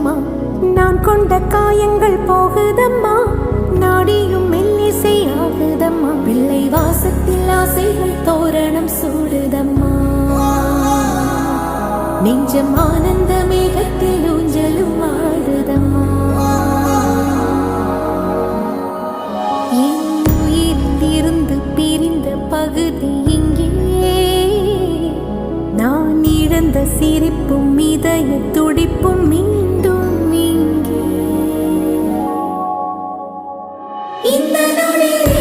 கொஞ்சமா நான் கொண்ட காயங்கள் போகுதம்மா, நாடியும் மெல்லிசை ஆகுதம்மா, பிள்ளை வாசத்தில் ஆசைகள் தோரணம் சூடுதம்மா, நெஞ்சம் ஆனந்த மேகத்தில் ஊஞ்சலும் ஆடுதம்மா. என் உயிரிலிருந்து பிரிந்த பகுதி இங்கே, நான் இழந்த சிரிப்பும் இதய துடிப்பும் மீண்டும் இங்கே. இந்த நாளில்